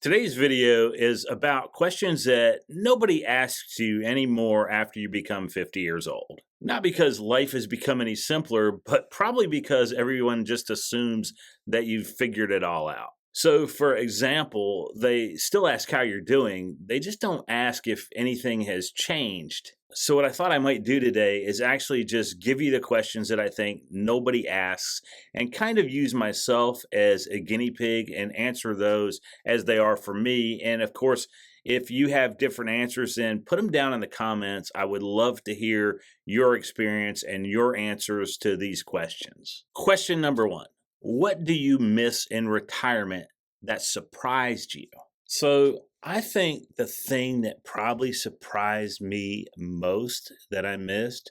Today's video is about questions that nobody asks you anymore after you become 50 years old. Not because life has become any simpler, but probably because everyone just assumes that you've figured it all out. So, for example, they still ask how you're doing, they just don't ask if anything has changed. So, what I thought I might do today is actually just give you the questions that I think nobody asks and kind of use myself as a guinea pig and answer those as they are for me. And of course, if you have different answers, then put them down in the comments. I would love to hear your experience and your answers to these questions. Question number one: what do you miss in retirement that surprised you? So, I think the thing that probably surprised me most that I missed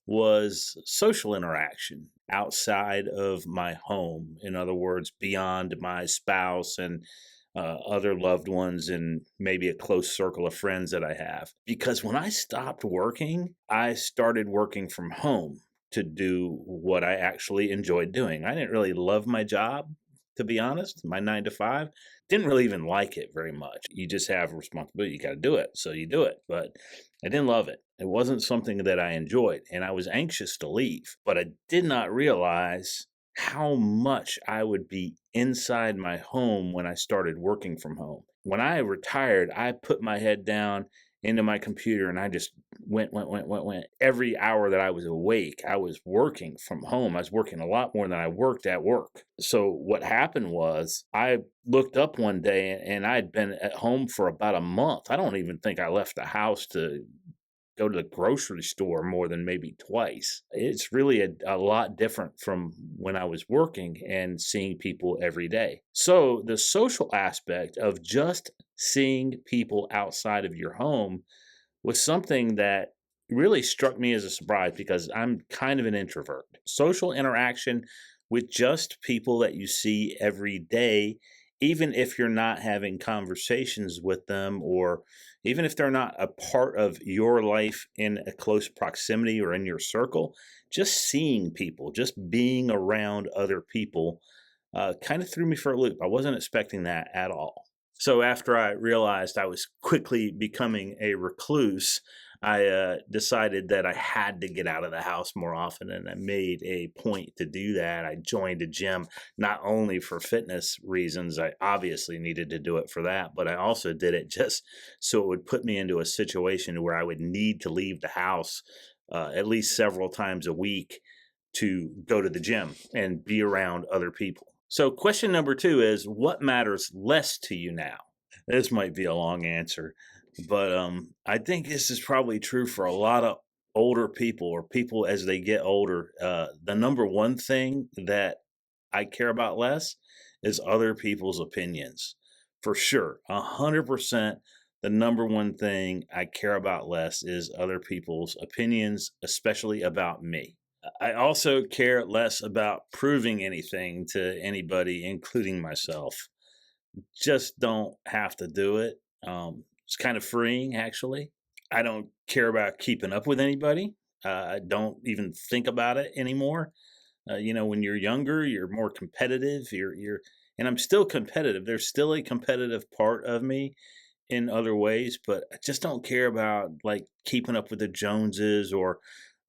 was social interaction outside of my home. In other words, beyond my spouse and other loved ones and maybe a close circle of friends that I have. Because when I stopped working, I started working from home to do what I actually enjoyed doing. I didn't really love my job, to be honest, my 9 to 5. Didn't really even like it very much. You just have a responsibility. You got to do it. So you do it. But I didn't love it. It wasn't something that I enjoyed. And I was anxious to leave. But I did not realize how much I would be inside my home when I started working from home. When I retired, I put my head down into my computer and I just went. Every hour that I was awake, I was working from home. I was working a lot more than I worked at work. So what happened was I looked up one day and I'd been at home for about a month. I don't even think I left the house to go to the grocery store more than maybe twice. It's really a lot different from when I was working and seeing people every day. So, the social aspect of just seeing people outside of your home was something that really struck me as a surprise because I'm kind of an introvert. Social interaction with just people that you see every day, even if you're not having conversations with them, or even if they're not a part of your life in a close proximity or in your circle, just seeing people, just being around other people kind of threw me for a loop. I wasn't expecting that at all. So after I realized I was quickly becoming a recluse, I decided that I had to get out of the house more often, and I made a point to do that. I joined a gym not only for fitness reasons, I obviously needed to do it for that, but I also did it just so it would put me into a situation where I would need to leave the house at least several times a week to go to the gym and be around other people. So, question number two is: what matters less to you now? This might be a long answer, but I think this is probably true for a lot of older people or people as they get older. The number one thing that I care about less is other people's opinions. For sure, 100%. The number one thing I care about less is other people's opinions, especially about me. I also care less about proving anything to anybody, including myself. Just don't have to do it. It's kind of freeing, actually. I don't care about keeping up with anybody. I don't even think about it anymore. When you're younger, you're more competitive. And I'm still competitive. There's still a competitive part of me in other ways, but I just don't care about like keeping up with the Joneses or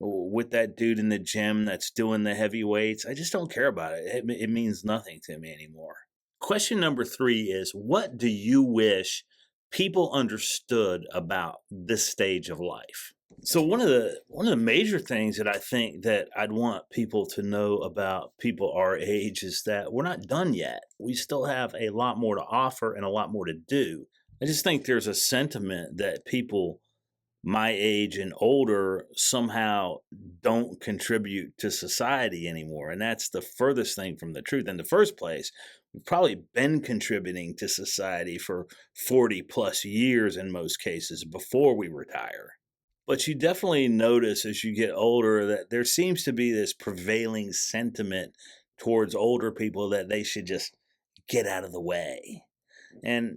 with that dude in the gym that's doing the heavy weights. I just don't care about it. It means nothing to me anymore. Question number three is: what do you wish people understood about this stage of life? So one of the major things that I think that I'd want people to know about people our age is that we're not done yet. We still have a lot more to offer and a lot more to do. I just think there's a sentiment that people my age and older somehow don't contribute to society anymore. And that's the furthest thing from the truth. In the first place, we've probably been contributing to society for 40 plus years in most cases before we retire. But you definitely notice as you get older that there seems to be this prevailing sentiment towards older people that they should just get out of the way. And,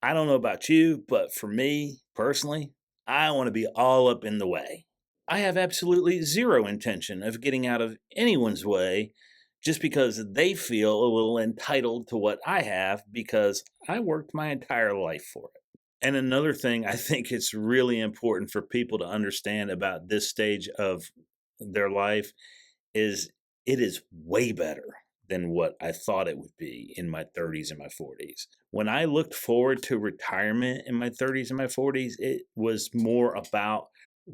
I don't know about you, but for me personally, I want to be all up in the way. I have absolutely zero intention of getting out of anyone's way just because they feel a little entitled to what I have because I worked my entire life for it. And another thing I think it's really important for people to understand about this stage of their life is it is way better than what I thought it would be in my 30s and my 40s. When I looked forward to retirement in my 30s and my 40s, it was more about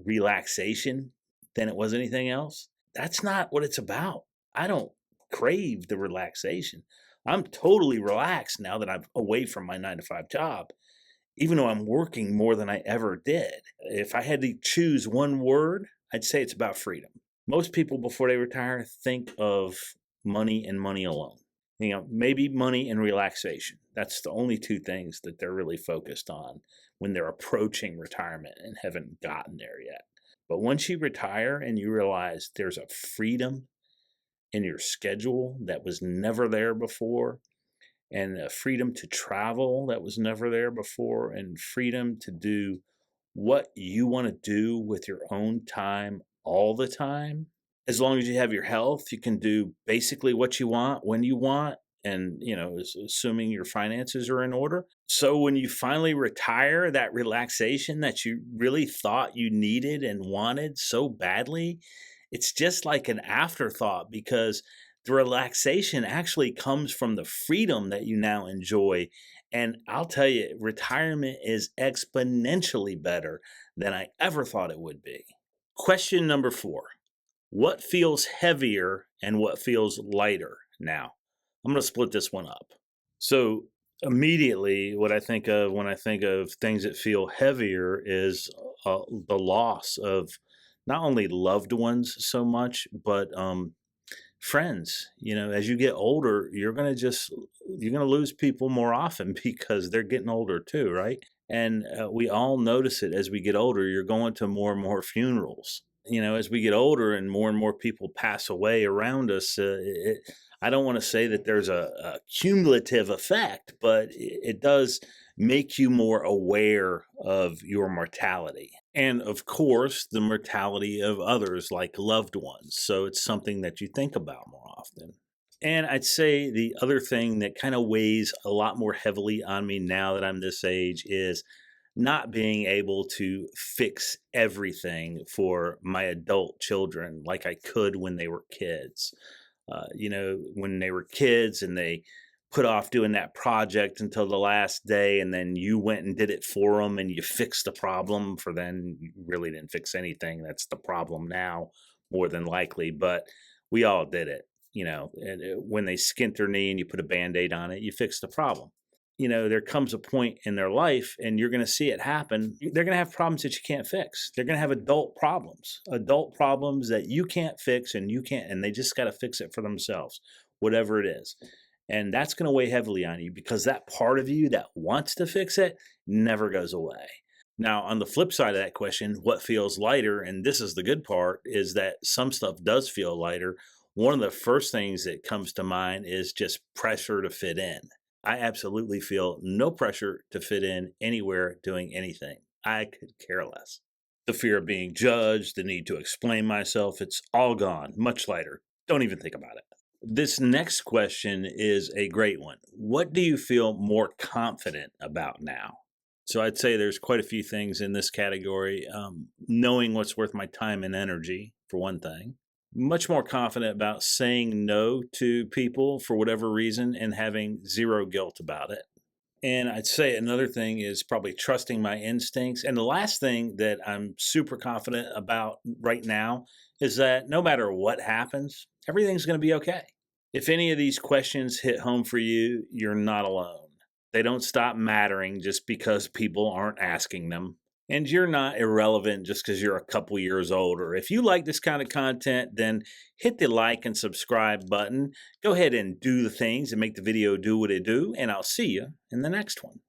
relaxation than it was anything else. That's not what it's about. I don't crave the relaxation. I'm totally relaxed now that I'm away from my 9 to 5 job, even though I'm working more than I ever did. If I had to choose one word, I'd say it's about freedom. Most people before they retire think of money and money alone. Maybe money and relaxation. That's the only two things that they're really focused on when they're approaching retirement and haven't gotten there yet. But once you retire and you realize there's a freedom in your schedule that was never there before, and a freedom to travel that was never there before, and freedom to do what you want to do with your own time all the time. As long as you have your health, you can do basically what you want when you want, and assuming your finances are in order. So when you finally retire, that relaxation that you really thought you needed and wanted so badly, it's just like an afterthought, because the relaxation actually comes from the freedom that you now enjoy. And I'll tell you, retirement is exponentially better than I ever thought it would be. Question number 4: what feels heavier and what feels lighter now? I'm going to split this one up. So, immediately, what I think of when I think of things that feel heavier is the loss of not only loved ones so much, but friends. As you get older, you're going to lose people more often because they're getting older too, right? And we all notice it as we get older. You're going to more and more funerals. As we get older and more people pass away around us, I don't want to say that there's a cumulative effect, but it does make you more aware of your mortality. And of course, the mortality of others, like loved ones. So it's something that you think about more often. And I'd say the other thing that kind of weighs a lot more heavily on me now that I'm this age is not being able to fix everything for my adult children like I could when they were kids. When they were kids and they put off doing that project until the last day, and then you went and did it for them and you fixed the problem for them. You really didn't fix anything. That's the problem now, more than likely. But we all did it. And when they skint their knee and you put a Band-Aid on it, you fix the problem. There comes a point in their life and you're going to see it happen. They're going to have problems that you can't fix. They're going to have adult problems that you can't fix, and and they just got to fix it for themselves, whatever it is. And that's going to weigh heavily on you because that part of you that wants to fix it never goes away. Now, on the flip side of that question, what feels lighter, and this is the good part, is that some stuff does feel lighter. One of the first things that comes to mind is just pressure to fit in. I absolutely feel no pressure to fit in anywhere doing anything. I could care less. The fear of being judged, the need to explain myself, it's all gone, much lighter. Don't even think about it. This next question is a great one. What do you feel more confident about now? So I'd say there's quite a few things in this category. Knowing what's worth my time and energy, for one thing. Much more confident about saying no to people for whatever reason and having zero guilt about it. And I'd say another thing is probably trusting my instincts. And the last thing that I'm super confident about right now is that no matter what happens, everything's going to be okay. If any of these questions hit home for you, you're not alone. They don't stop mattering just because people aren't asking them. And you're not irrelevant just because you're a couple years older. If you like this kind of content, then hit the like and subscribe button. Go ahead and do the things and make the video do what it do. And I'll see you in the next one.